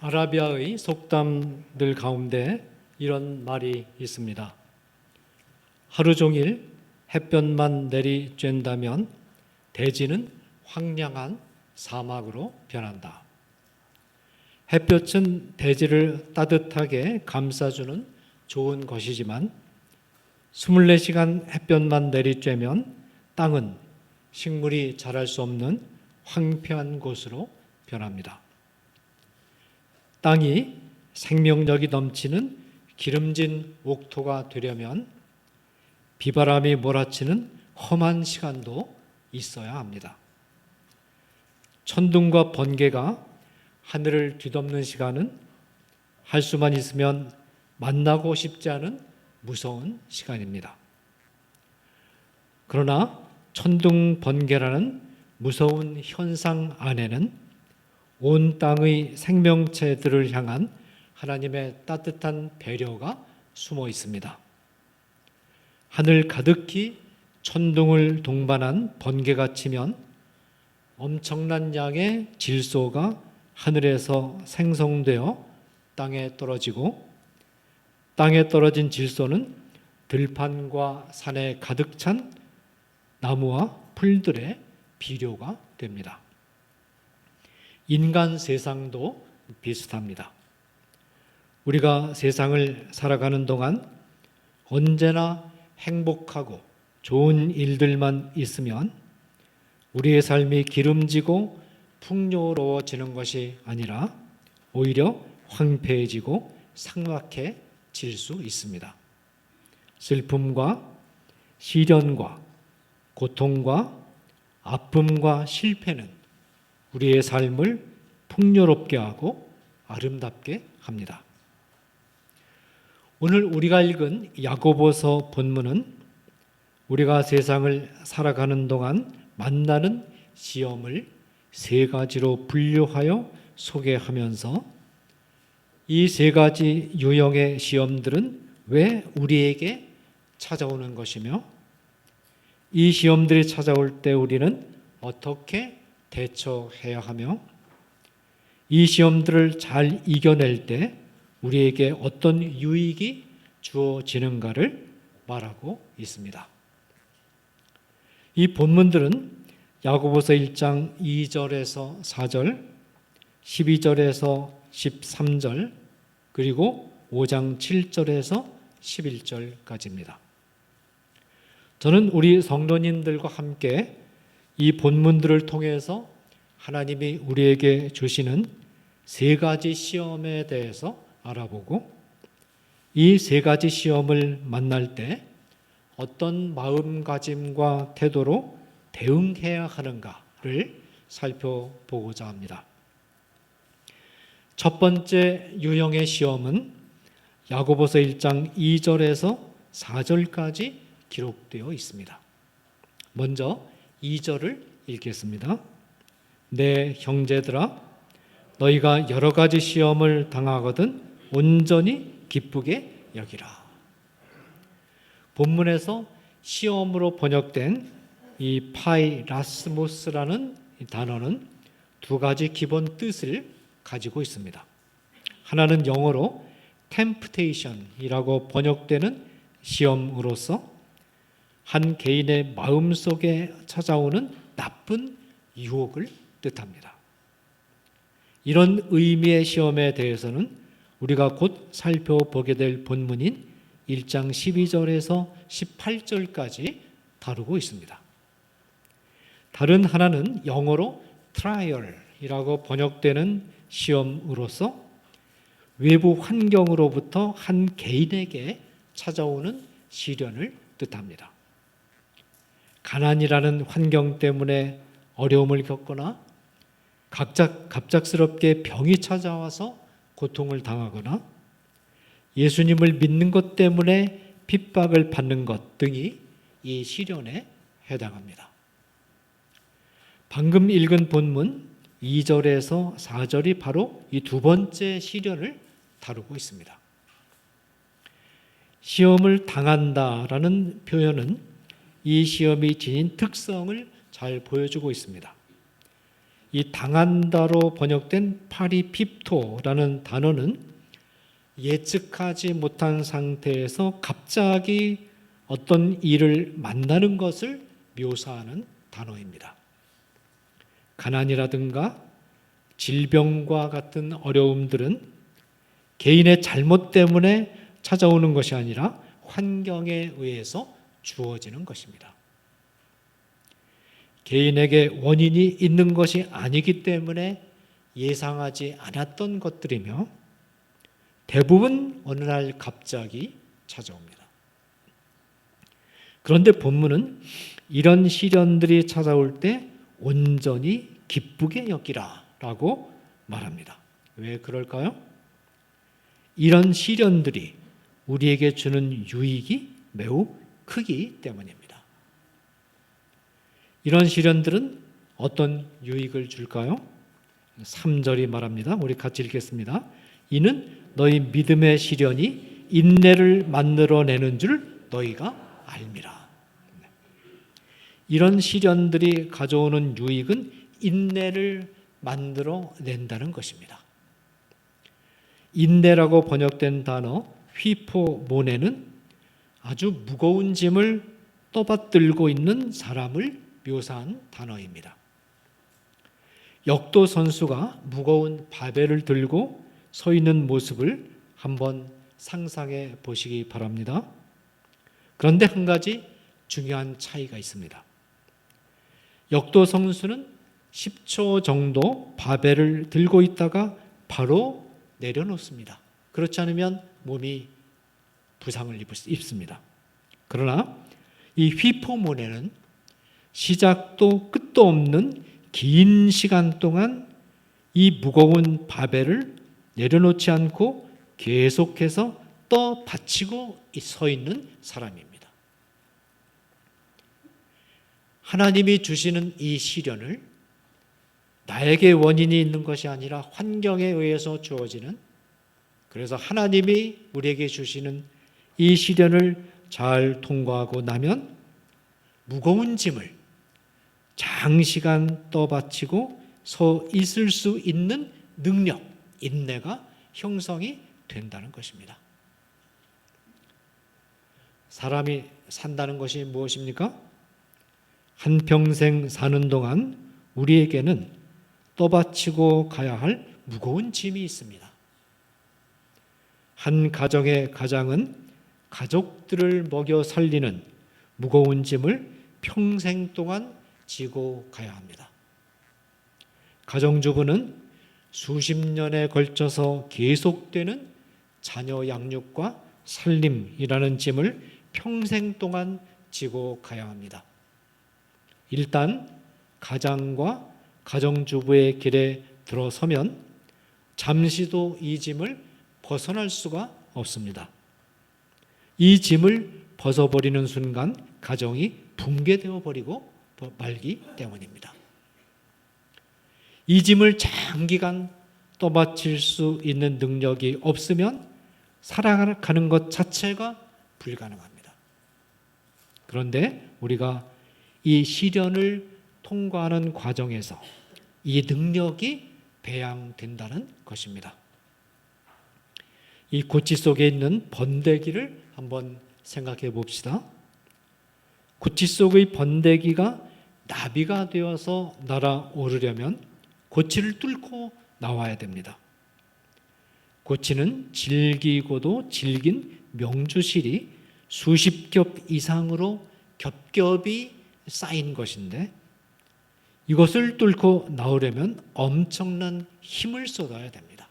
아라비아의 속담들 가운데 이런 말이 있습니다. 하루 종일 햇볕만 내리쬐다면 대지는 황량한 사막으로 변한다. 햇볕은 대지를 따뜻하게 감싸주는 좋은 것이지만 24시간 햇볕만 내리쬐면 땅은 식물이 자랄 수 없는 황폐한 곳으로 변합니다. 땅이 생명력이 넘치는 기름진 옥토가 되려면 비바람이 몰아치는 험한 시간도 있어야 합니다. 천둥과 번개가 하늘을 뒤덮는 시간은 할 수만 있으면 만나고 싶지 않은 무서운 시간입니다. 그러나 천둥 번개라는 무서운 현상 안에는 온 땅의 생명체들을 향한 하나님의 따뜻한 배려가 숨어 있습니다. 하늘 가득히 천둥을 동반한 번개가 치면 엄청난 양의 질소가 하늘에서 생성되어 땅에 떨어지고, 땅에 떨어진 질소는 들판과 산에 가득 찬 나무와 풀들의 비료가 됩니다. 인간 세상도 비슷합니다. 우리가 세상을 살아가는 동안 언제나 행복하고 좋은 일들만 있으면 우리의 삶이 기름지고 풍요로워지는 것이 아니라 오히려 황폐해지고 삭막해질 수 있습니다. 슬픔과 시련과 고통과 아픔과 실패는 우리의 삶을 풍요롭게 하고 아름답게 합니다. 오늘 우리가 읽은 야고보서 본문은 우리가 세상을 살아가는 동안 만나는 시험을 세 가지로 분류하여 소개하면서 이 세 가지 유형의 시험들은 왜 우리에게 찾아오는 것이며 이 시험들이 찾아올 때 우리는 어떻게 대처해야 하며 이 시험들을 잘 이겨낼 때 우리에게 어떤 유익이 주어지는가를 말하고 있습니다. 이 본문들은 야고보서 1장 2절에서 4절, 12절에서 13절, 그리고 5장 7절에서 11절까지입니다. 저는 우리 성도님들과 함께 이 본문들을 통해서 하나님이 우리에게 주시는 세 가지 시험에 대해서 알아보고 이 세 가지 시험을 만날 때 어떤 마음가짐과 태도로 대응해야 하는가를 살펴보고자 합니다. 첫 번째 유형의 시험은 야고보서 1장 2절에서 4절까지 기록되어 있습니다. 먼저 2절을 읽겠습니다. 내 형제들아, 너희가 여러 가지 시험을 당하거든 온전히 기쁘게 여기라. 본문에서 시험으로 번역된 이 파이라스모스라는 단어는 두 가지 기본 뜻을 가지고 있습니다. 하나는 영어로 temptation이라고 번역되는 시험으로서 한 개인의 마음속에 찾아오는 나쁜 유혹을 뜻합니다. 이런 의미의 시험에 대해서는 우리가 곧 살펴보게 될 본문인 1장 12절에서 18절까지 다루고 있습니다. 다른 하나는 영어로 trial이라고 번역되는 시험으로서 외부 환경으로부터 한 개인에게 찾아오는 시련을 뜻합니다. 가난이라는 환경 때문에 어려움을 겪거나 갑작스럽게 병이 찾아와서 고통을 당하거나 예수님을 믿는 것 때문에 핍박을 받는 것 등이 이 시련에 해당합니다. 방금 읽은 본문 2절에서 4절이 바로 이 두 번째 시련을 다루고 있습니다. 시험을 당한다라는 표현은 이 시험이 지닌 특성을 잘 보여주고 있습니다. 이 당한다로 번역된 파리핍토라는 단어는 예측하지 못한 상태에서 갑자기 어떤 일을 만나는 것을 묘사하는 단어입니다. 가난이라든가 질병과 같은 어려움들은 개인의 잘못 때문에 찾아오는 것이 아니라 환경에 의해서 주어지는 것입니다. 개인에게 원인이 있는 것이 아니기 때문에 예상하지 않았던 것들이며 대부분 어느 날 갑자기 찾아옵니다. 그런데 본문은 이런 시련들이 찾아올 때 온전히 기쁘게 여기라 라고 말합니다. 왜 그럴까요? 이런 시련들이 우리에게 주는 유익이 매우 크기 때문입니다. 이런 시련들은 어떤 유익을 줄까요? 3절이 말합니다. 우리 같이 읽겠습니다. 이는 너희 믿음의 시련이 인내를 만들어내는 줄 너희가 알미라. 이런 시련들이 가져오는 유익은 인내를 만들어낸다는 것입니다. 인내라고 번역된 단어 휘포모네는 아주 무거운 짐을 떠받들고 있는 사람을 묘사한 단어입니다. 역도 선수가 무거운 바벨을 들고 서 있는 모습을 한번 상상해 보시기 바랍니다. 그런데 한 가지 중요한 차이가 있습니다. 역도 선수는 10초 정도 바벨을 들고 있다가 바로 내려놓습니다. 그렇지 않으면 몸이 부상을 입습니다. 그러나 이 휘포모네는 시작도 끝도 없는 긴 시간 동안 이 무거운 바벨을 내려놓지 않고 계속해서 떠받치고 서 있는 사람입니다. 하나님이 주시는 이 시련을 나에게 원인이 있는 것이 아니라 환경에 의해서 주어지는, 그래서 하나님이 우리에게 주시는 이 시련을 잘 통과하고 나면 무거운 짐을 장시간 떠받치고 서 있을 수 있는 능력, 인내가 형성이 된다는 것입니다. 사람이 산다는 것이 무엇입니까? 한평생 사는 동안 우리에게는 떠받치고 가야 할 무거운 짐이 있습니다. 한 가정의 가장은 가족들을 먹여 살리는 무거운 짐을 평생 동안 지고 가야 합니다. 가정주부는 수십 년에 걸쳐서 계속되는 자녀 양육과 살림이라는 짐을 평생 동안 지고 가야 합니다. 일단 가장과 가정주부의 길에 들어서면 잠시도 이 짐을 벗어날 수가 없습니다. 이 짐을 벗어버리는 순간 가정이 붕괴되어 버리고 말기 때문입니다. 이 짐을 장기간 떠받칠 수 있는 능력이 없으면 살아가는 것 자체가 불가능합니다. 그런데 우리가 이 시련을 통과하는 과정에서 이 능력이 배양된다는 것입니다. 이 고치 속에 있는 번데기를 한번 생각해 봅시다. 고치 속의 번데기가 나비가 되어서 날아오르려면 고치를 뚫고 나와야 됩니다. 고치는 질기고도 질긴 명주실이 수십 겹 이상으로 겹겹이 쌓인 것인데 이것을 뚫고 나오려면 엄청난 힘을 쏟아야 됩니다.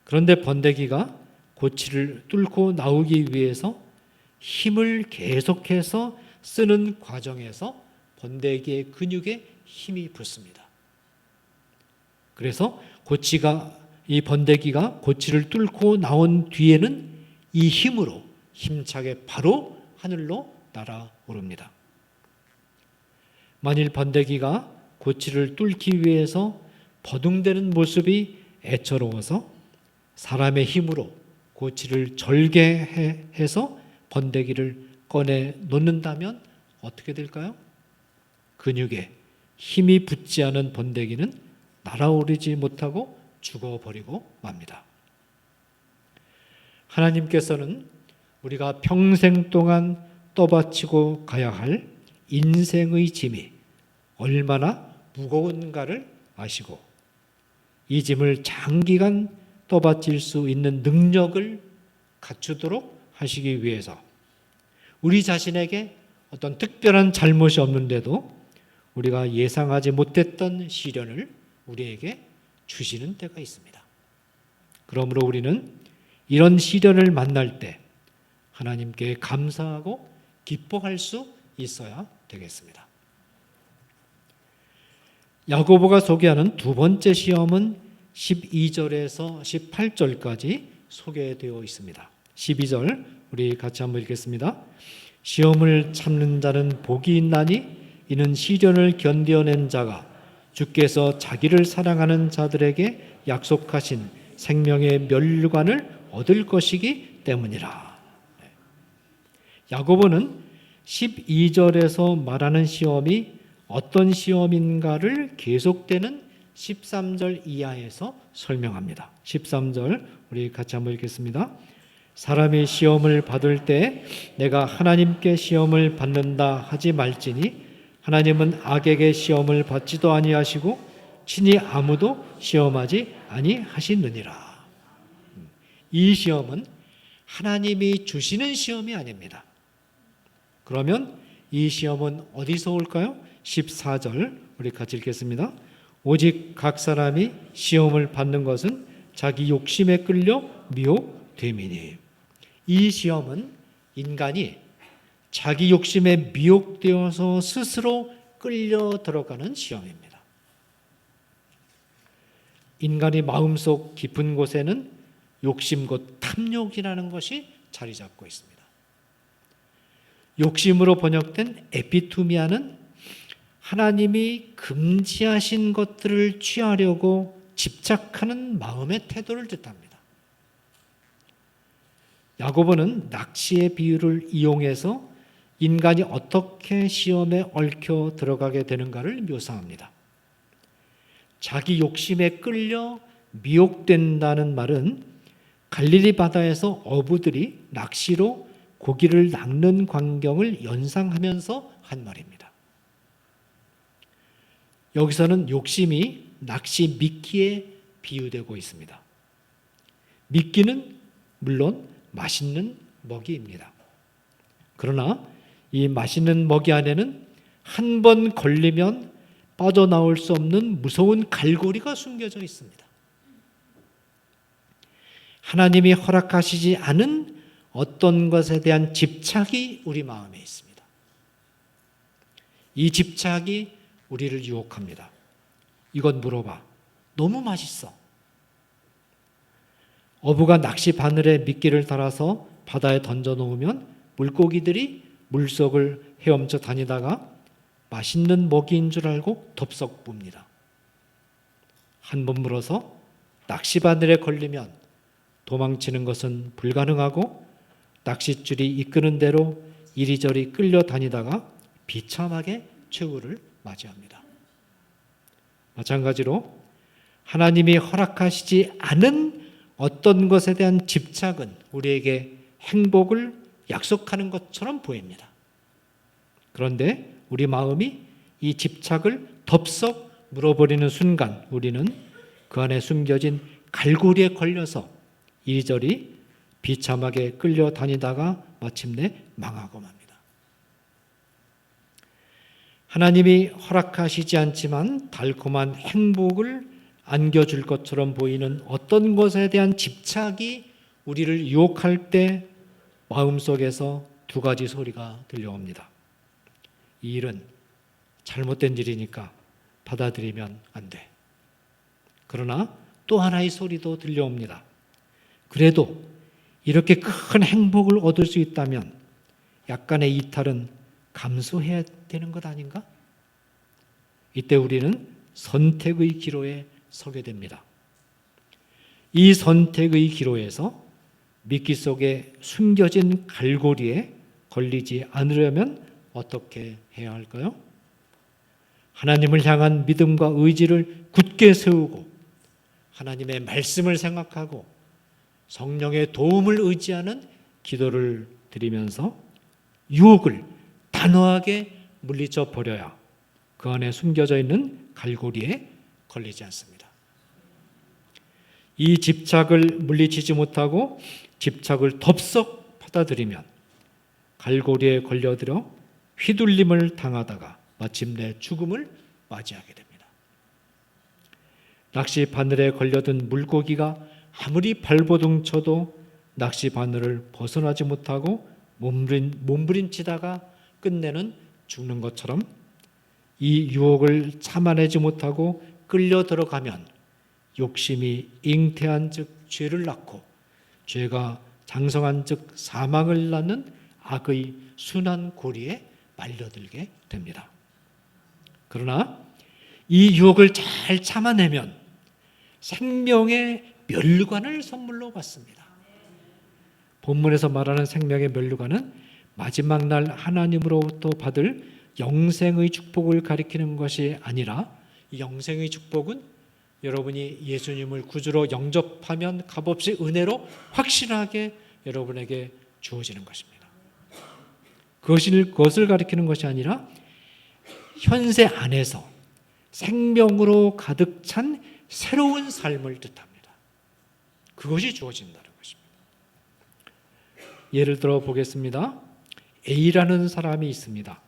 그런데 번데기가 고치를 뚫고 나오기 위해서 힘을 계속해서 쓰는 과정에서 번데기의 근육에 힘이 붙습니다. 그래서 이 번데기가 고치를 뚫고 나온 뒤에는 이 힘으로 힘차게 바로 하늘로 날아오릅니다. 만일 번데기가 고치를 뚫기 위해서 버둥대는 모습이 애처로워서 사람의 힘으로 고치를 절개해서 번데기를 꺼내 놓는다면 어떻게 될까요? 근육에 힘이 붙지 않은 번데기는 날아오르지 못하고 죽어버리고 맙니다. 하나님께서는 우리가 평생 동안 떠받치고 가야 할 인생의 짐이 얼마나 무거운가를 아시고 이 짐을 장기간 떠받칠 수 있는 능력을 갖추도록 하시기 위해서 우리 자신에게 어떤 특별한 잘못이 없는데도 우리가 예상하지 못했던 시련을 우리에게 주시는 때가 있습니다. 그러므로 우리는 이런 시련을 만날 때 하나님께 감사하고 기뻐할 수 있어야 되겠습니다. 야고보가 소개하는 두 번째 시험은 12절에서 18절까지 소개되어 있습니다. 12절 우리 같이 한번 읽겠습니다. 시험을 참는 자는 복이 있나니 이는 시련을 견뎌낸 자가 주께서 자기를 사랑하는 자들에게 약속하신 생명의 멸관을 얻을 것이기 때문이라. 야고보는 12절에서 말하는 시험이 어떤 시험인가를 계속되는 13절 이하에서 설명합니다. 13절 우리 같이 한번 읽겠습니다. 사람이 시험을 받을 때 내가 하나님께 시험을 받는다 하지 말지니 하나님은 악에게 시험을 받지도 아니하시고 친히 아무도 시험하지 아니하시느니라. 이 시험은 하나님이 주시는 시험이 아닙니다. 그러면 이 시험은 어디서 올까요? 14절 우리 같이 읽겠습니다. 오직 각 사람이 시험을 받는 것은 자기 욕심에 끌려 미혹됨이니. 이 시험은 인간이 자기 욕심에 미혹되어서 스스로 끌려 들어가는 시험입니다. 인간의 마음속 깊은 곳에는 욕심 곧 탐욕이라는 것이 자리 잡고 있습니다. 욕심으로 번역된 에피투미아는 하나님이 금지하신 것들을 취하려고 집착하는 마음의 태도를 뜻합니다. 야고보는 낚시의 비유를 이용해서 인간이 어떻게 시험에 얽혀 들어가게 되는가를 묘사합니다. 자기 욕심에 끌려 미혹된다는 말은 갈릴리 바다에서 어부들이 낚시로 고기를 낚는 광경을 연상하면서 한 말입니다. 여기서는 욕심이 낚시 미끼에 비유되고 있습니다. 미끼는 물론 맛있는 먹이입니다. 그러나 이 맛있는 먹이 안에는 한 번 걸리면 빠져나올 수 없는 무서운 갈고리가 숨겨져 있습니다. 하나님이 허락하시지 않은 어떤 것에 대한 집착이 우리 마음에 있습니다. 이 집착이 우리를 유혹합니다. 이것 물어봐. 너무 맛있어. 어부가 낚시 바늘에 미끼를 달아서 바다에 던져 놓으면 물고기들이 물속을 헤엄쳐 다니다가 맛있는 먹이인 줄 알고 덥석 뭅니다. 한 번 물어서 낚시 바늘에 걸리면 도망치는 것은 불가능하고 낚싯줄이 이끄는 대로 이리저리 끌려다니다가 비참하게 최후를 맞이합니다. 마찬가지로 하나님이 허락하시지 않은 어떤 것에 대한 집착은 우리에게 행복을 약속하는 것처럼 보입니다. 그런데 우리 마음이 이 집착을 덥석 물어버리는 순간 우리는 그 안에 숨겨진 갈고리에 걸려서 이리저리 비참하게 끌려다니다가 마침내 망하고 맙니다. 하나님이 허락하시지 않지만 달콤한 행복을 안겨줄 것처럼 보이는 어떤 것에 대한 집착이 우리를 유혹할 때 마음속에서 두 가지 소리가 들려옵니다. 이 일은 잘못된 일이니까 받아들이면 안 돼. 그러나 또 하나의 소리도 들려옵니다. 그래도 이렇게 큰 행복을 얻을 수 있다면 약간의 이탈은 감수해야 되는 것 아닌가? 이때 우리는 선택의 기로에 서게 됩니다. 이 선택의 기로에서 미끼 속에 숨겨진 갈고리에 걸리지 않으려면 어떻게 해야 할까요? 하나님을 향한 믿음과 의지를 굳게 세우고 하나님의 말씀을 생각하고 성령의 도움을 의지하는 기도를 드리면서 유혹을 단호하게 물리쳐 버려야 그 안에 숨겨져 있는 갈고리에 걸리지 않습니다. 이 집착을 물리치지 못하고 집착을 덥석 받아들이면 갈고리에 걸려들어 휘둘림을 당하다가 마침내 죽음을 맞이하게 됩니다. 낚시 바늘에 걸려든 물고기가 아무리 발버둥 쳐도 낚시 바늘을 벗어나지 못하고 몸부림치다가 끝내는 죽는 것처럼 이 유혹을 참아내지 못하고 끌려 들어가면 욕심이 잉태한 즉 죄를 낳고 죄가 장성한 즉 사망을 낳는 악의 순환 고리에 말려들게 됩니다. 그러나 이 유혹을 잘 참아내면 생명의 면류관을 선물로 받습니다. 본문에서 말하는 생명의 면류관은 마지막 날 하나님으로부터 받을 영생의 축복을 가리키는 것이 아니라 이 영생의 축복은 여러분이 예수님을 구주로 영접하면 값없이 은혜로 확실하게 여러분에게 주어지는 것입니다. 그것을 가리키는 것이 아니라 현세 안에서 생명으로 가득 찬 새로운 삶을 뜻합니다. 그것이 주어진다는 것입니다. 예를 들어 보겠습니다. A라는 사람이 있습니다.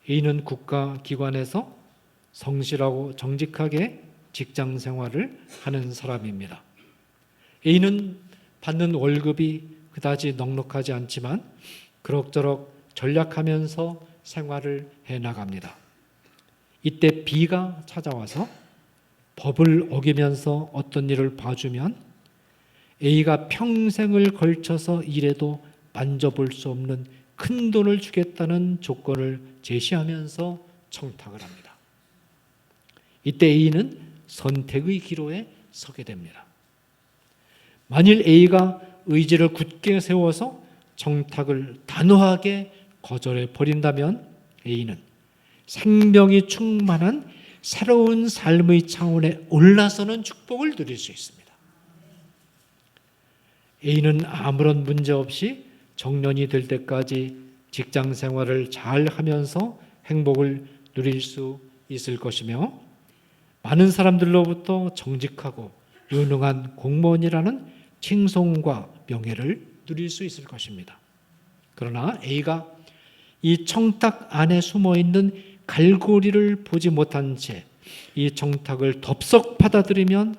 A는 국가기관에서 성실하고 정직하게 직장 생활을 하는 사람입니다. A는 받는 월급이 그다지 넉넉하지 않지만 그럭저럭 전략하면서 생활을 해나갑니다. 이때 B가 찾아와서 법을 어기면서 어떤 일을 봐주면 A가 평생을 걸쳐서 일해도 만져볼 수 없는 큰 돈을 주겠다는 조건을 제시하면서 청탁을 합니다. 이때 A는 선택의 기로에 서게 됩니다. 만일 A가 의지를 굳게 세워서 청탁을 단호하게 거절해 버린다면 A는 생명이 충만한 새로운 삶의 차원에 올라서는 축복을 누릴 수 있습니다. A는 아무런 문제 없이 정년이 될 때까지 직장 생활을 잘 하면서 행복을 누릴 수 있을 것이며 많은 사람들로부터 정직하고 유능한 공무원이라는 칭송과 명예를 누릴 수 있을 것입니다. 그러나 A가 이 청탁 안에 숨어있는 갈고리를 보지 못한 채 이 청탁을 덥석 받아들이면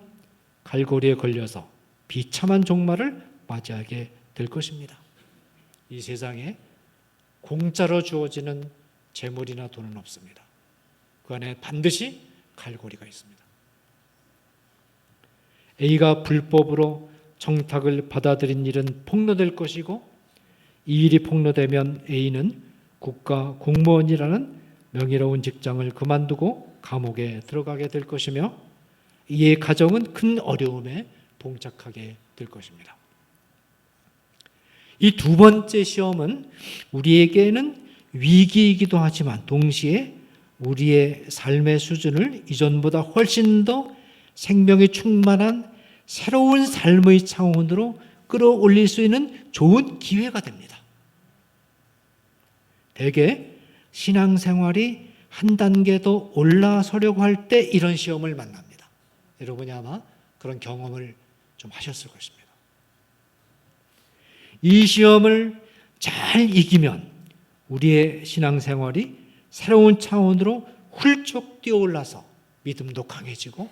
갈고리에 걸려서 비참한 종말을 맞이하게 될 것입니다. 이 세상에 공짜로 주어지는 재물이나 돈은 없습니다. 그 안에 반드시 갈고리가 있습니다. A가 불법으로 청탁을 받아들인 일은 폭로될 것이고 이 일이 폭로되면 A는 국가 공무원이라는 명예로운 직장을 그만두고 감옥에 들어가게 될 것이며 이의 가정은 큰 어려움에 봉착하게 될 것입니다. 이 두 번째 시험은 우리에게는 위기이기도 하지만 동시에 우리의 삶의 수준을 이전보다 훨씬 더 생명이 충만한 새로운 삶의 차원으로 끌어올릴 수 있는 좋은 기회가 됩니다. 대개 신앙생활이 한 단계 더 올라서려고 할 때 이런 시험을 만납니다. 여러분이 아마 그런 경험을 좀 하셨을 것입니다. 이 시험을 잘 이기면 우리의 신앙생활이 새로운 차원으로 훌쩍 뛰어올라서 믿음도 강해지고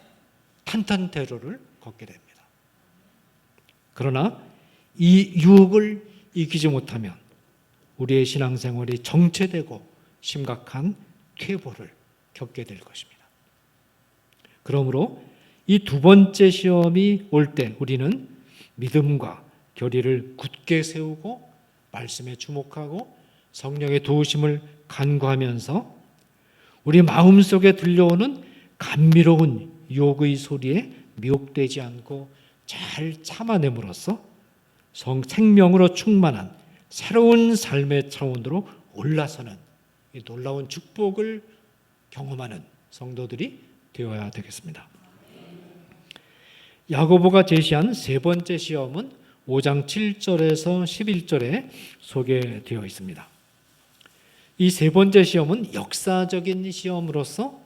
탄탄대로를 걷게 됩니다. 그러나 이 유혹을 이기지 못하면 우리의 신앙생활이 정체되고 심각한 퇴보를 겪게 될 것입니다. 그러므로 이 두 번째 시험이 올 때 우리는 믿음과 결의를 굳게 세우고 말씀에 주목하고 성령의 도우심을 간구하면서 우리 마음속에 들려오는 감미로운 유혹의 소리에 미혹되지 않고 잘 참아냄으로써 생명으로 충만한 새로운 삶의 차원으로 올라서는 이 놀라운 축복을 경험하는 성도들이 되어야 되겠습니다. 야고보가 제시한 세 번째 시험은 5장 7절에서 11절에 소개되어 있습니다. 이 세 번째 시험은 역사적인 시험으로서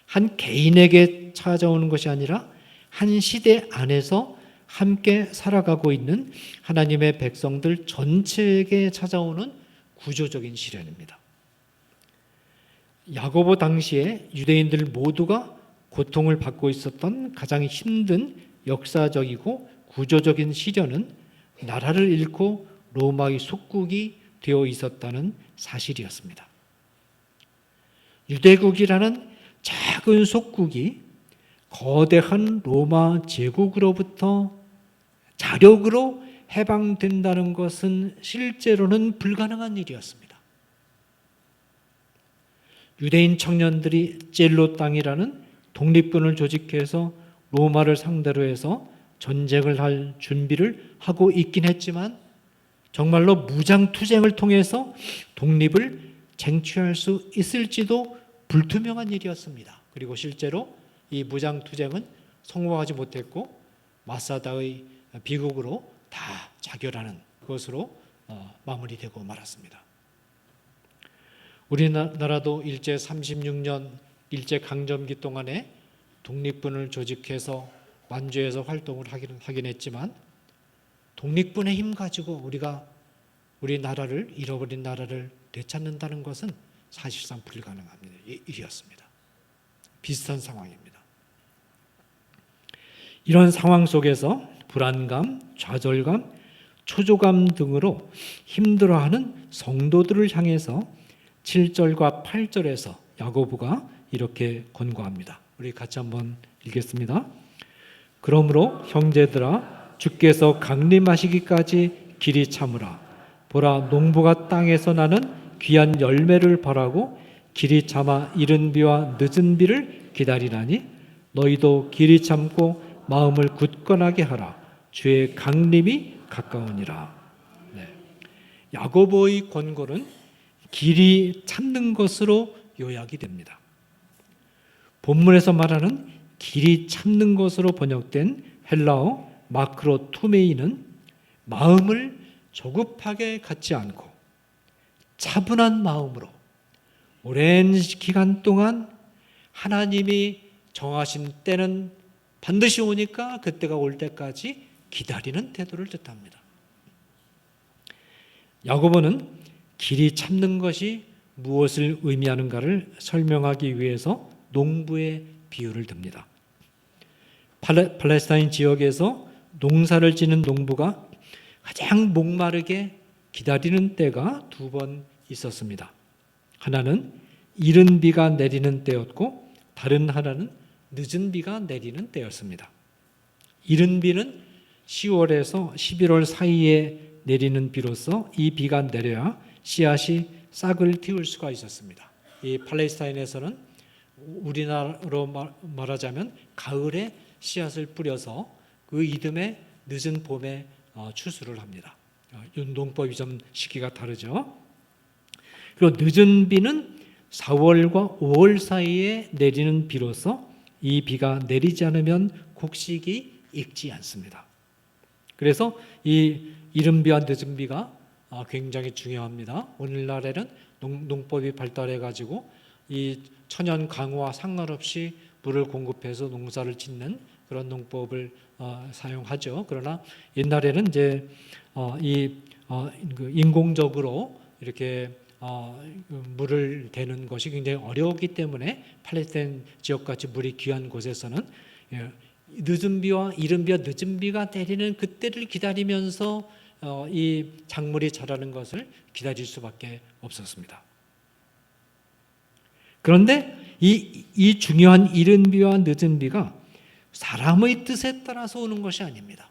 한 개인에게 찾아오는 것이 아니라 한 시대 안에서 함께 살아가고 있는 하나님의 백성들 전체에게 찾아오는 구조적인 시련입니다. 야고보 당시에 유대인들 모두가 고통을 받고 있었던 가장 힘든 역사적이고 구조적인 시련은 나라를 잃고 로마의 속국이 되어 있었다는 사실이었습니다. 유대국이라는 작은 속국이 거대한 로마 제국으로부터 자력으로 해방된다는 것은 실제로는 불가능한 일이었습니다. 유대인 청년들이 젤로 땅이라는 독립군을 조직해서 로마를 상대로 해서 전쟁을 할 준비를 하고 있긴 했지만 정말로 무장투쟁을 통해서 독립을 쟁취할 수 있을지도 불투명한 일이었습니다. 그리고 실제로 이 무장투쟁은 성공하지 못했고 마사다의 비극으로 다 자결하는 것으로 마무리되고 말았습니다. 우리나라도 일제 36년 일제강점기 동안에 독립군을 조직해서 완주해서 활동을 하긴 했지만 독립군의 힘 가지고 우리가 우리 나라를 잃어버린 나라를 되찾는다는 것은 사실상 불가능한 일이었습니다. 비슷한 상황입니다. 이런 상황 속에서 불안감, 좌절감, 초조감 등으로 힘들어하는 성도들을 향해서 7절과 8절에서 야고보가 이렇게 권고합니다. 우리 같이 한번 읽겠습니다. 그러므로 형제들아 주께서 강림하시기까지 길이 참으라. 보라 농부가 땅에서 나는 귀한 열매를 바라고 길이 참아 이른 비와 늦은 비를 기다리나니 너희도 길이 참고 마음을 굳건하게 하라. 주의 강림이 가까우니라. 네. 야고보의 권고는 길이 참는 것으로 요약이 됩니다. 본문에서 말하는 길이 참는 것으로 번역된 헬라어 마크로 투메이는 마음을 조급하게 갖지 않고 차분한 마음으로 오랜 기간 동안 하나님이 정하신 때는 반드시 오니까 그때가 올 때까지 기다리는 태도를 뜻합니다. 야고보는 길이 참는 것이 무엇을 의미하는가를 설명하기 위해서 농부의 비유를 듭니다. 팔레스타인 지역에서 농사를 지는 농부가 가장 목마르게 기다리는 때가 두 번 있었습니다. 하나는 이른 비가 내리는 때였고 다른 하나는 늦은 비가 내리는 때였습니다. 이른 비는 10월에서 11월 사이에 내리는 비로서 이 비가 내려야 씨앗이 싹을 틔울 수가 있었습니다. 이 팔레스타인에서는 우리나라로 말하자면 가을에 씨앗을 뿌려서 그 이듬해 늦은 봄에 추수를 합니다. 농법이 좀 시기가 다르죠. 그리고 늦은 비는 4월과 5월 사이에 내리는 비로서 이 비가 내리지 않으면 곡식이 익지 않습니다. 그래서 이 이른 비와 늦은 비가 굉장히 중요합니다. 오늘날에는 농법이 발달해 가지고 이 천연 강우와 상관없이 물을 공급해서 농사를 짓는 그런 농법을 사용하죠. 그러나 옛날에는 이제 인공적으로 이렇게 물을 대는 것이 굉장히 어려웠기 때문에 팔레스타인 지역같이 물이 귀한 곳에서는 늦은 비와 이른 비와 늦은 비가 내리는 그때를 기다리면서 이 작물이 자라는 것을 기다릴 수밖에 없었습니다. 그런데 이 중요한 이른 비와 늦은 비가 사람의 뜻에 따라서 오는 것이 아닙니다.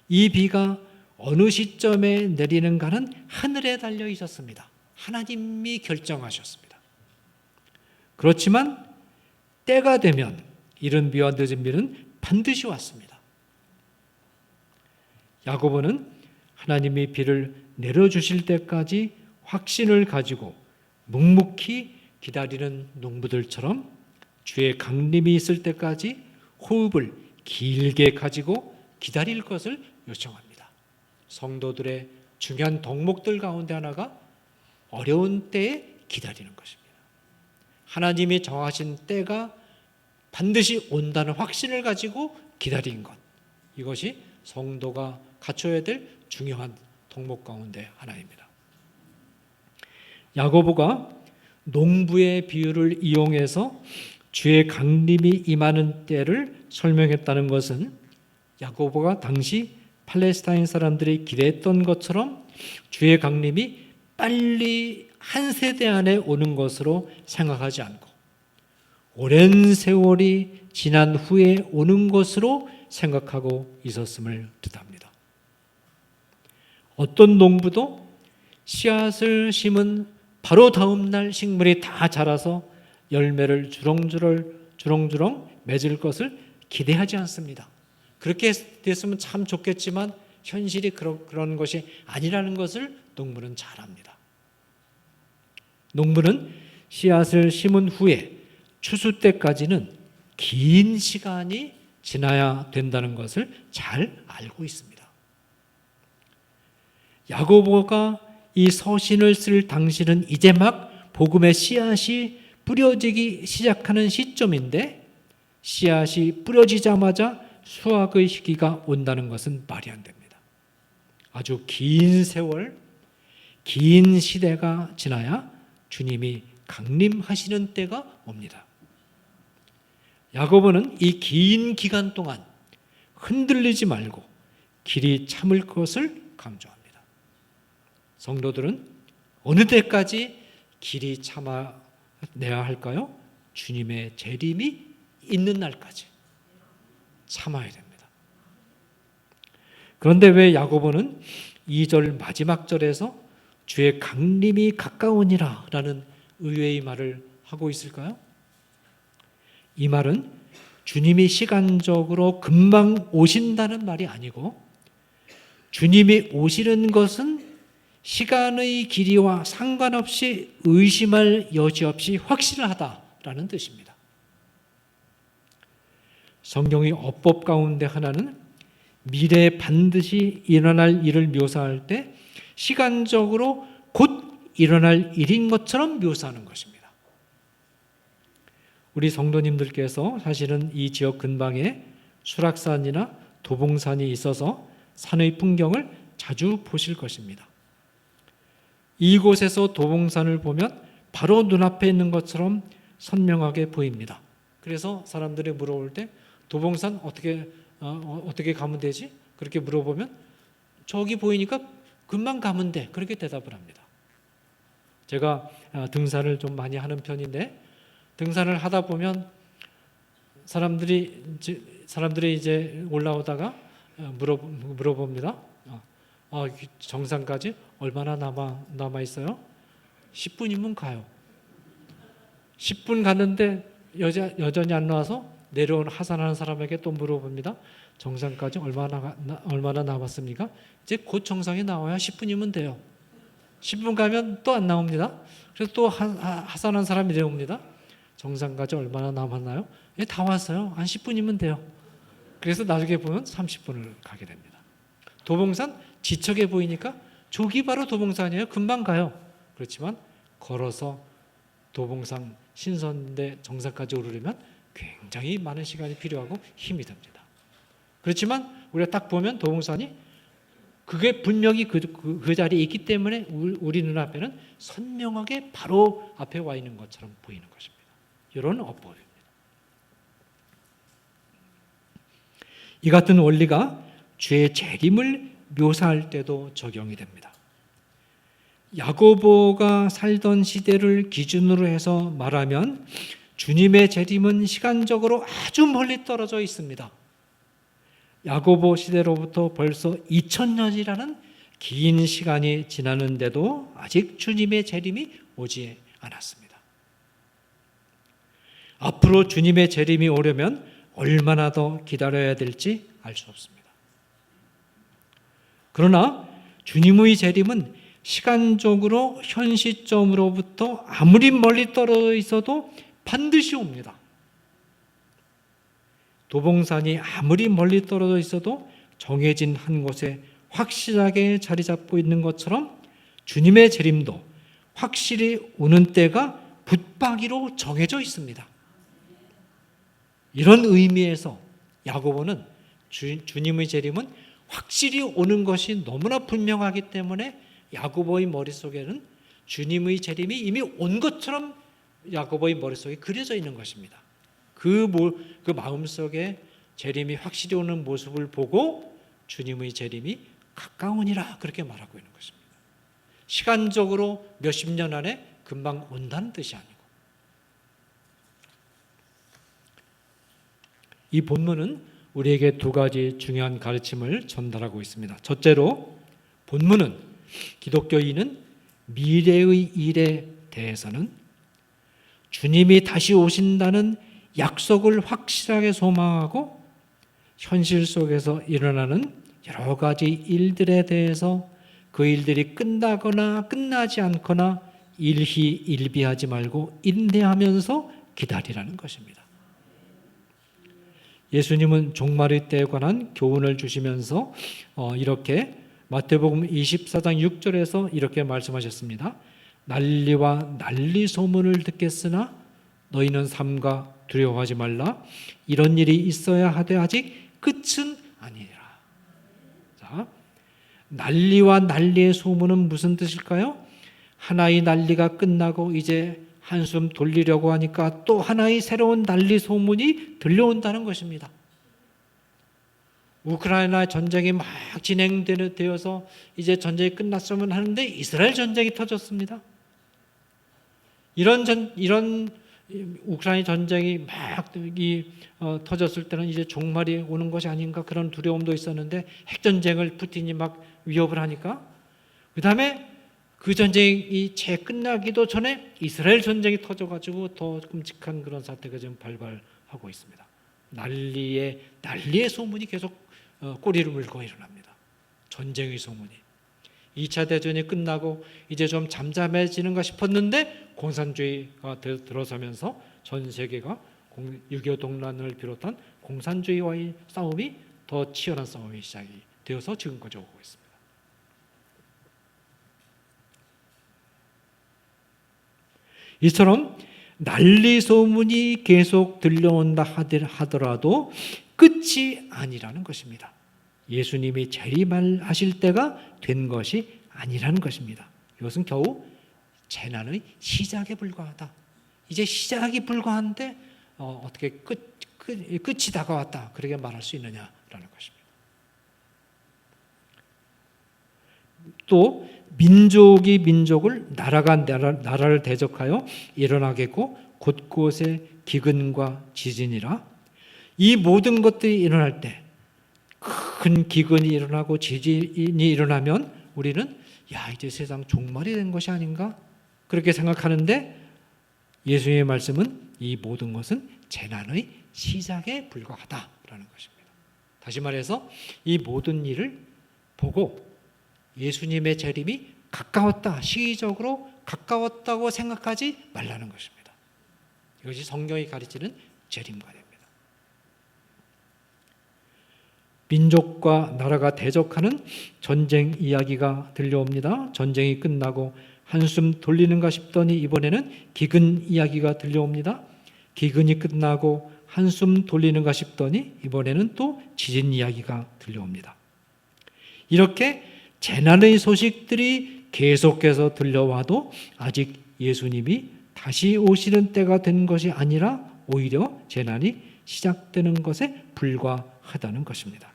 이 비가 어느 시점에 내리는가는 하늘에 달려 있었습니다. 하나님이 결정하셨습니다. 그렇지만 때가 되면 이른 비와 늦은 비는 반드시 왔습니다. 야고보는 하나님이 비를 내려주실 때까지 확신을 가지고 묵묵히 기다리는 농부들처럼 주의 강림이 있을 때까지 호흡을 길게 가지고 기다릴 것을 요청합니다. 성도들의 중요한 덕목들 가운데 하나가 어려운 때에 기다리는 것입니다. 하나님이 정하신 때가 반드시 온다는 확신을 가지고 기다린 것, 이것이 성도가 갖춰야 될 중요한 덕목 가운데 하나입니다. 야고보가 농부의 비유를 이용해서 주의 강림이 임하는 때를 설명했다는 것은 야고보가 당시 팔레스타인 사람들이 기대했던 것처럼 주의 강림이 빨리 한 세대 안에 오는 것으로 생각하지 않고 오랜 세월이 지난 후에 오는 것으로 생각하고 있었음을 뜻합니다. 어떤 농부도 씨앗을 심은 바로 다음 날 식물이 다 자라서 열매를 주렁주렁 맺을 것을 기대하지 않습니다. 그렇게 됐으면 참 좋겠지만 현실이 그런 것이 아니라는 것을 농부는 잘 압니다. 농부는 씨앗을 심은 후에 추수 때까지는 긴 시간이 지나야 된다는 것을 잘 알고 있습니다. 야고보가 이 서신을 쓸 당시는 이제 막 복음의 씨앗이 뿌려지기 시작하는 시점인데 씨앗이 뿌려지자마자 수확의 시기가 온다는 것은 말이 안 됩니다. 아주 긴 세월, 긴 시대가 지나야 주님이 강림하시는 때가 옵니다. 야고보는 이 긴 기간 동안 흔들리지 말고 길이 참을 것을 강조합니다. 성도들은 어느 때까지 길이 참아내야 할까요? 주님의 재림이 있는 날까지 참아야 됩니다. 그런데 왜 야고보는 2절 마지막 절에서 주의 강림이 가까우니라 라는 의외의 말을 하고 있을까요? 이 말은 주님이 시간적으로 금방 오신다는 말이 아니고 주님이 오시는 것은 시간의 길이와 상관없이 의심할 여지 없이 확실하다라는 뜻입니다. 성경의 어법 가운데 하나는 미래에 반드시 일어날 일을 묘사할 때 시간적으로 곧 일어날 일인 것처럼 묘사하는 것입니다. 우리 성도님들께서 사실은 이 지역 근방에 수락산이나 도봉산이 있어서 산의 풍경을 자주 보실 것입니다. 이곳에서 도봉산을 보면 바로 눈앞에 있는 것처럼 선명하게 보입니다. 그래서 사람들이 물어볼 때 도봉산 어떻게 가면 되지? 그렇게 물어보면 저기 보이니까 금방 가면 돼. 그렇게 대답을 합니다. 제가 등산을 좀 많이 하는 편인데 등산을 하다 보면 사람들이 이제 올라오다가 물어봅니다. 정상까지 얼마나 남아 있어요? 10분이면 가요. 10분 갔는데 여전히 안 나와서 내려온 하산하는 사람에게 또 물어봅니다. 정상까지 얼마나 남았습니까? 이제 곧 정상에 나와야 10분이면 돼요. 10분 가면 또 안 나옵니다. 그래서 또 하산한 사람이 내려옵니다. 정상까지 얼마나 남았나요? 다 왔어요. 한 10분이면 돼요. 그래서 나중에 보면 30분을 가게 됩니다. 도봉산 지척에 보이니까 저기 바로 도봉산이에요. 금방 가요. 그렇지만 걸어서 도봉산 신선대 정상까지 오르려면 굉장히 많은 시간이 필요하고 힘이 듭니다. 그렇지만 우리가 딱 보면 도봉산이 그게 분명히 그 자리에 있기 때문에 우리 눈앞에는 선명하게 바로 앞에 와 있는 것처럼 보이는 것입니다. 이런 어법입니다. 이 같은 원리가 주의 재림을 묘사할 때도 적용이 됩니다. 야고보가 살던 시대를 기준으로 해서 말하면 주님의 재림은 시간적으로 아주 멀리 떨어져 있습니다. 야고보 시대로부터 벌써 2000년이라는 긴 시간이 지나는데도 아직 주님의 재림이 오지 않았습니다. 앞으로 주님의 재림이 오려면 얼마나 더 기다려야 될지 알 수 없습니다. 그러나 주님의 재림은 시간적으로 현 시점으로부터 아무리 멀리 떨어져 있어도 반드시 옵니다. 도봉산이 아무리 멀리 떨어져 있어도 정해진 한 곳에 확실하게 자리 잡고 있는 것처럼 주님의 재림도 확실히 오는 때가 붙박이로 정해져 있습니다. 이런 의미에서 야고보는 주님의 재림은 확실히 오는 것이 너무나 분명하기 때문에 야고보의 머릿속에는 주님의 재림이 이미 온 것처럼 야고보의 머릿속에 그려져 있는 것입니다. 그 마음속에 재림이 확실히 오는 모습을 보고 주님의 재림이 가까우니라 그렇게 말하고 있는 것입니다. 시간적으로 몇십 년 안에 금방 온다는 뜻이 아니고, 이 본문은 우리에게 두 가지 중요한 가르침을 전달하고 있습니다. 첫째로 본문은 기독교인은 미래의 일에 대해서는 주님이 다시 오신다는 약속을 확실하게 소망하고 현실 속에서 일어나는 여러 가지 일들에 대해서 그 일들이 끝나거나 끝나지 않거나 일희일비하지 말고 인내하면서 기다리라는 것입니다. 예수님은 종말의 때에 관한 교훈을 주시면서 이렇게 마태복음 24장 6절에서 이렇게 말씀하셨습니다. 난리와 난리 소문을 듣겠으나 너희는 삼가 두려워하지 말라. 이런 일이 있어야 하되 아직 끝은 아니라. 자, 난리와 난리의 소문은 무슨 뜻일까요? 하나의 난리가 끝나고 이제 한숨 돌리려고 하니까 또 하나의 새로운 난리 소문이 들려온다는 것입니다. 우크라이나 전쟁이 막 진행되어서 이제 전쟁이 끝났으면 하는데 이스라엘 전쟁이 터졌습니다. 이런 우크라이나 전쟁이 막 터졌을 때는 이제 종말이 오는 것이 아닌가 그런 두려움도 있었는데 핵전쟁을 푸틴이 막 위협을 하니까 그 다음에 그 전쟁이 채 끝나기도 전에 이스라엘 전쟁이 터져가지고 더 끔찍한 그런 사태가 지금 발발하고 있습니다. 난리의 소문이 계속 꼬리를 물고 일어납니다. 전쟁의 소문이. 2차 대전이 끝나고 이제 좀 잠잠해지는가 싶었는데 공산주의가 들어서면서 전 세계가 6.25 동란을 비롯한 공산주의와의 싸움이 더 치열한 싸움이 시작이 되어서 지금까지 오고 있습니다. 이처럼 난리 소문이 계속 들려온다 하더라도 끝이 아니라는 것입니다. 예수님이 재림하실 때가 된 것이 아니라는 것입니다. 이것은 겨우 재난의 시작에 불과하다. 이제 시작이 불과한데 어떻게 끝이 다가왔다 그렇게 말할 수 있느냐라는 것입니다. 또 민족이 민족을 나라가 나라를 대적하여 일어나겠고 곳곳에 기근과 지진이라. 이 모든 것들이 일어날 때 큰 기근이 일어나고 지진이 일어나면 우리는 이제 세상 종말이 된 것이 아닌가 그렇게 생각하는데 예수님의 말씀은 이 모든 것은 재난의 시작에 불과하다라는 것입니다. 다시 말해서 이 모든 일을 보고 예수님의 재림이 가까웠다, 시기적으로 가까웠다고 생각하지 말라는 것입니다. 이것이 성경이 가르치는 재림과 됩니다. 민족과 나라가 대적하는 전쟁 이야기가 들려옵니다. 전쟁이 끝나고 한숨 돌리는가 싶더니 이번에는 기근 이야기가 들려옵니다. 기근이 끝나고 한숨 돌리는가 싶더니 이번에는 또 지진 이야기가 들려옵니다. 이렇게 재난의 소식들이 계속해서 들려와도 아직 예수님이 다시 오시는 때가 된 것이 아니라 오히려 재난이 시작되는 것에 불과하다는 것입니다.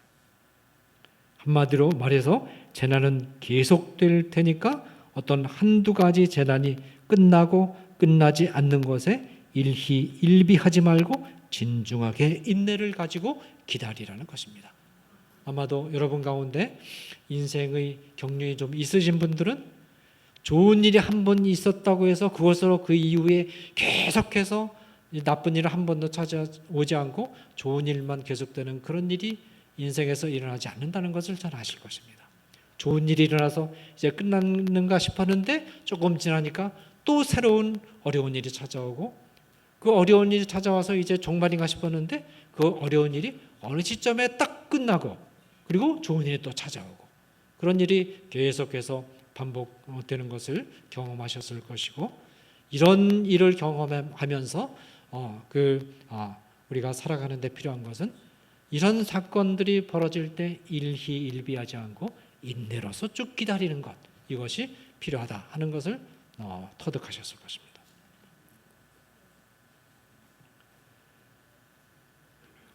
한마디로 말해서 재난은 계속될 테니까 어떤 한두 가지 재난이 끝나고 끝나지 않는 것에 일희일비하지 말고 진중하게 인내를 가지고 기다리라는 것입니다. 아마도 여러분 가운데 인생의 경륜이 좀 있으신 분들은 좋은 일이 한 번 있었다고 해서 그것으로 그 이후에 계속해서 나쁜 일을 한 번도 찾아오지 않고 좋은 일만 계속되는 그런 일이 인생에서 일어나지 않는다는 것을 잘 아실 것입니다. 좋은 일이 일어나서 이제 끝났는가 싶었는데 조금 지나니까 또 새로운 어려운 일이 찾아오고 그 어려운 일이 찾아와서 이제 종말인가 싶었는데 그 어려운 일이 어느 시점에 딱 끝나고 그리고 좋은 일이 또 찾아오고 그런 일이 계속해서 반복되는 것을 경험하셨을 것이고 이런 일을 경험하면서 우리가 살아가는 데 필요한 것은 이런 사건들이 벌어질 때 일희일비하지 않고 인내로서 쭉 기다리는 것 이것이 필요하다 하는 것을 터득하셨을 것입니다.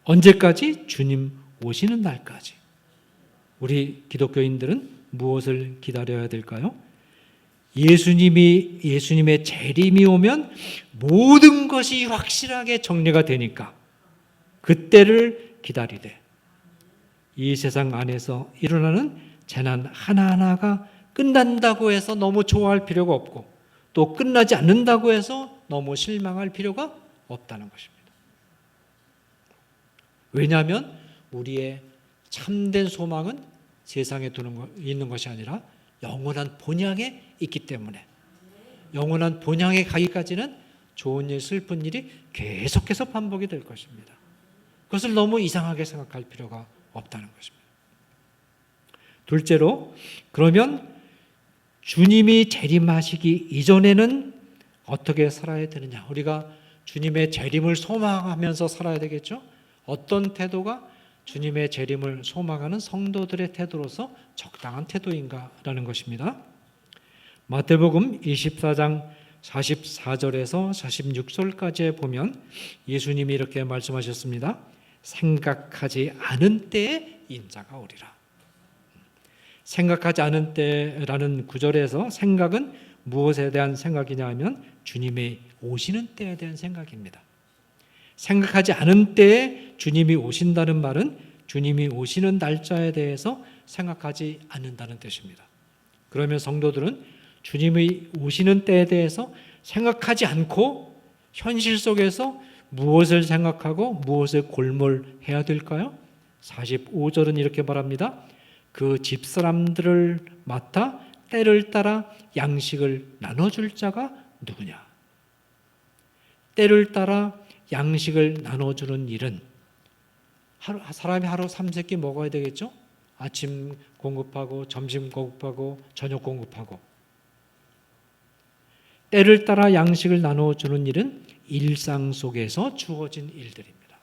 언제까지? 주님 오시는 날까지. 우리 기독교인들은 무엇을 기다려야 될까요? 예수님의 재림이 오면 모든 것이 확실하게 정리가 되니까 그때를 기다리되 이 세상 안에서 일어나는 재난 하나하나가 끝난다고 해서 너무 좋아할 필요가 없고 또 끝나지 않는다고 해서 너무 실망할 필요가 없다는 것입니다. 왜냐하면 우리의 참된 소망은 세상에 있는 것이 아니라 영원한 본향에 있기 때문에 영원한 본향에 가기까지는 좋은 일, 슬픈 일이 계속해서 반복이 될 것입니다. 그것을 너무 이상하게 생각할 필요가 없다는 것입니다. 둘째로, 그러면 주님이 재림하시기 이전에는 어떻게 살아야 되느냐? 우리가 주님의 재림을 소망하면서 살아야 되겠죠? 어떤 태도가 주님의 재림을 소망하는 성도들의 태도로서 적당한 태도인가라는 것입니다. 마태복음 24장 44절에서 46절까지에 보면 예수님이 이렇게 말씀하셨습니다. 생각하지 않은 때에 인자가 오리라. 생각하지 않은 때라는 구절에서 생각은 무엇에 대한 생각이냐 하면 주님의 오시는 때에 대한 생각입니다. 생각하지 않은 때에 주님이 오신다는 말은 주님이 오시는 날짜에 대해서 생각하지 않는다는 뜻입니다. 그러면 성도들은 주님이 오시는 때에 대해서 생각하지 않고 현실 속에서 무엇을 생각하고 무엇을 골몰해야 될까요? 45절은 이렇게 말합니다. 그 집사람들을 맡아 때를 따라 양식을 나눠줄 자가 누구냐? 때를 따라 양식을 나눠주는 일은 사람이 하루 3-4끼 먹어야 되겠죠? 아침 공급하고 점심 공급하고 저녁 공급하고 때를 따라 양식을 나눠주는 일은 일상 속에서 주어진 일들입니다.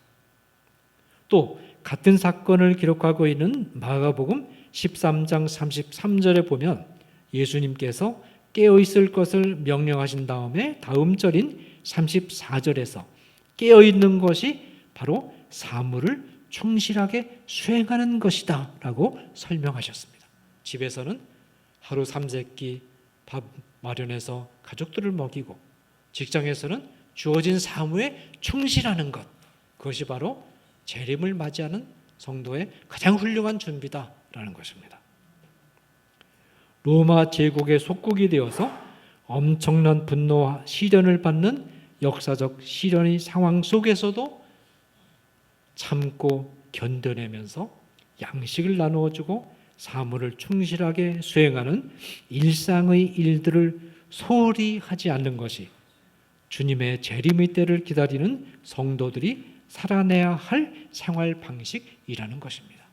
또 같은 사건을 기록하고 있는 마가복음 13장 33절에 보면 예수님께서 깨어있을 것을 명령하신 다음에 다음 절인 34절에서 깨어있는 것이 바로 사물을 충실하게 수행하는 것이다 라고 설명하셨습니다. 집에서는 하루 3-4끼 밥 마련해서 가족들을 먹이고 직장에서는 주어진 사무에 충실하는 것, 그것이 바로 재림을 맞이하는 성도의 가장 훌륭한 준비다라는 것입니다. 로마 제국의 속국이 되어서 엄청난 분노와 시련을 받는 역사적 시련의 상황 속에서도 참고 견뎌내면서 양식을 나누어주고 사물을 충실하게 수행하는 일상의 일들을 소홀히 하지 않는 것이 주님의 재림의 때를 기다리는 성도들이 살아내야 할 생활 방식이라는 것입니다.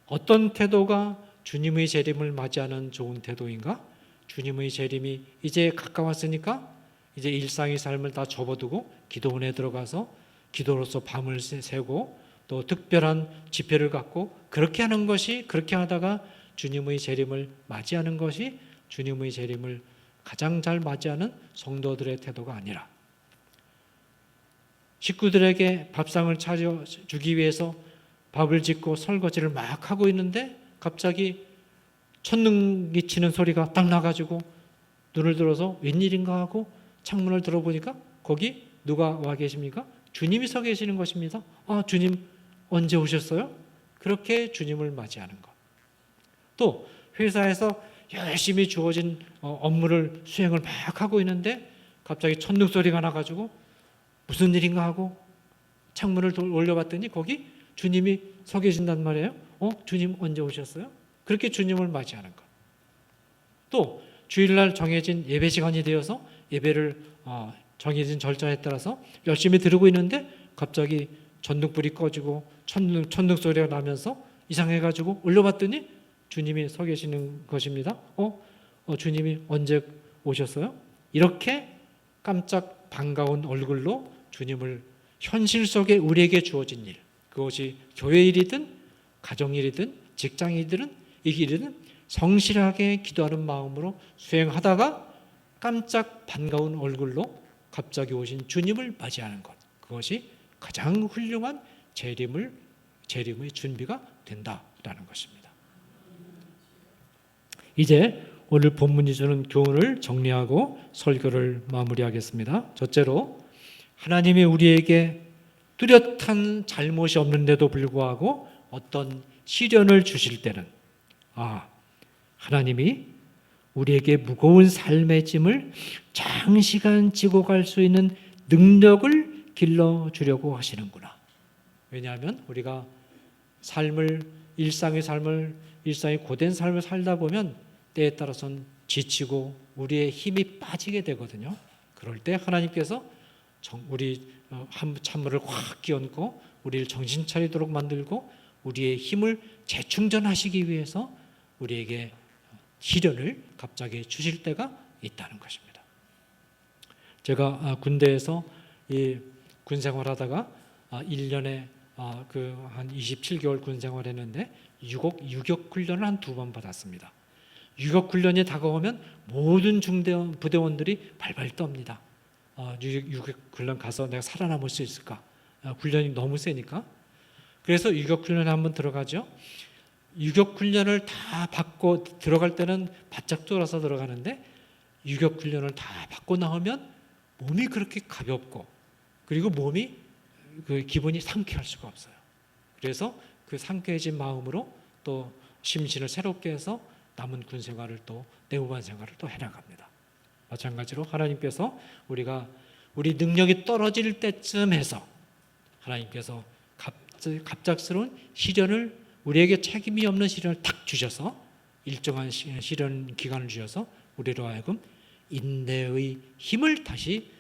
어떤 태도가 주님의 재림을 맞이하는 좋은 태도인가? 주님의 재림이 이제 가까웠으니까 이제 일상의 삶을 다 접어두고 기도원에 들어가서 기도로서 밤을 새고 또 특별한 집회를 갖고 그렇게 하는 것이, 그렇게 하다가 주님의 재림을 맞이하는 것이 주님의 재림을 가장 잘 맞이하는 성도들의 태도가 아니라 식구들에게 밥상을 차려주기 위해서 밥을 짓고 설거지를 막 하고 있는데 갑자기 천둥이 치는 소리가 딱 나가지고 눈을 들어서 웬일인가 하고 창문을 들어보니까 거기 누가 와 계십니까? 주님이 서 계시는 것입니다. 아, 주님 언제 오셨어요? 그렇게 주님을 맞이하는 것. 또 회사에서 열심히 주어진 업무를 수행을 막 하고 있는데 갑자기 천둥 소리가 나가지고 무슨 일인가 하고 창문을 올려봤더니 거기 주님이 서 계신단 말이에요. 주님 언제 오셨어요? 그렇게 주님을 맞이하는 것. 또 주일날 정해진 예배 시간이 되어서 예배를 정해진 절차에 따라서 열심히 들고 있는데 갑자기 전등불이 꺼지고 천둥 소리가 나면서 이상해가지고 올려봤더니 주님이 서 계시는 것입니다. 주님이 언제 오셨어요? 이렇게 깜짝 반가운 얼굴로 주님을 현실 속에 우리에게 주어진 일, 그것이 교회 일이든 가정 일이든 직장 일이든 성실하게 기도하는 마음으로 수행하다가 깜짝 반가운 얼굴로 갑자기 오신 주님을 맞이하는 것, 그것이 가장 훌륭한 재림의 준비가 된다라는 것입니다. 이제 오늘 본문이 주는 교훈을 정리하고 설교를 마무리하겠습니다. 첫째로, 하나님이 우리에게 뚜렷한 잘못이 없는데도 불구하고 어떤 시련을 주실 때는 하나님이 우리에게 무거운 삶의 짐을 장시간 지고 갈 수 있는 능력을 길러주려고 하시는구나. 왜냐하면 우리가 일상의 고된 삶을 살다 보면 때에 따라서는 지치고 우리의 힘이 빠지게 되거든요. 그럴 때 하나님께서 우리 찬물을 확 끼얹고 우리를 정신 차리도록 만들고 우리의 힘을 재충전하시기 위해서 우리에게 시련을 갑자기 주실 때가 있다는 것입니다. 제가 군대에서 군 생활하다가 1년에 한 27개월 군 생활했는데 유격 훈련을 한 2번 받았습니다. 유격 훈련이 다가오면 모든 부대원들이 발발 떱니다. 유격 훈련 가서 내가 살아남을 수 있을까? 훈련이 너무 세니까. 그래서 유격 훈련에 한번 들어가죠. 유격 훈련을 다 받고 들어갈 때는 바짝 돌아서 들어가는데 유격 훈련을 다 받고 나오면 몸이 그렇게 가볍고 그리고 몸이 기분이 상쾌할 수가 없어요. 그래서 그 상쾌해진 마음으로 또 심신을 새롭게 해서 남은 군 생활을 또 내후반 생활을 또 해나갑니다. 마찬가지로 하나님께서 우리 능력이 떨어질 때쯤 해서 하나님께서 갑작스러운 시련을 우리에게 책임이 없는 시련을 탁 주셔서 일정한 시련 기간을 주셔서 우리로 하여금 인내의 힘을 다시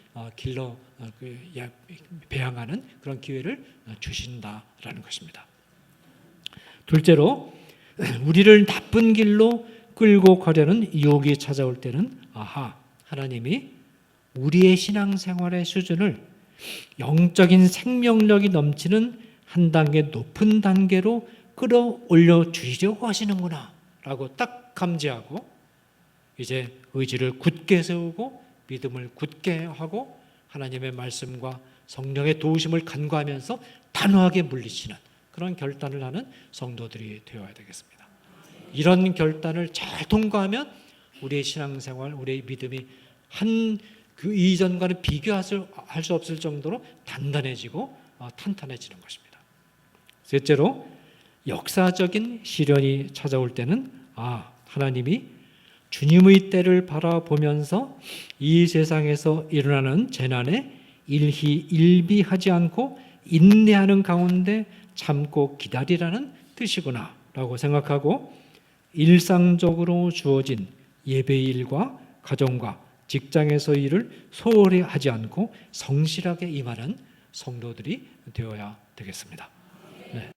배양하는 그런 기회를 주신다라는 것입니다. 둘째로, 우리를 나쁜 길로 끌고 가려는 유혹이 찾아올 때는 하나님이 우리의 신앙생활의 수준을 영적인 생명력이 넘치는 한 단계 높은 단계로 끌어올려 주시려고 하시는구나 라고 딱 감지하고 이제 의지를 굳게 세우고 믿음을 굳게 하고 하나님의 말씀과 성령의 도우심을 간구하면서 단호하게 물리치는 그런 결단을 하는 성도들이 되어야 되겠습니다. 이런 결단을 잘 통과하면 우리의 신앙생활, 우리의 믿음이 그 이전과는 비교할 수 없을 정도로 단단해지고 탄탄해지는 것입니다. 셋째로, 역사적인 시련이 찾아올 때는 하나님이 주님의 때를 바라보면서 이 세상에서 일어나는 재난에 일희일비하지 않고 인내하는 가운데 참고 기다리라는 뜻이구나 라고 생각하고 일상적으로 주어진 예배의 일과 가정과 직장에서 일을 소홀히 하지 않고 성실하게 임하는 성도들이 되어야 되겠습니다.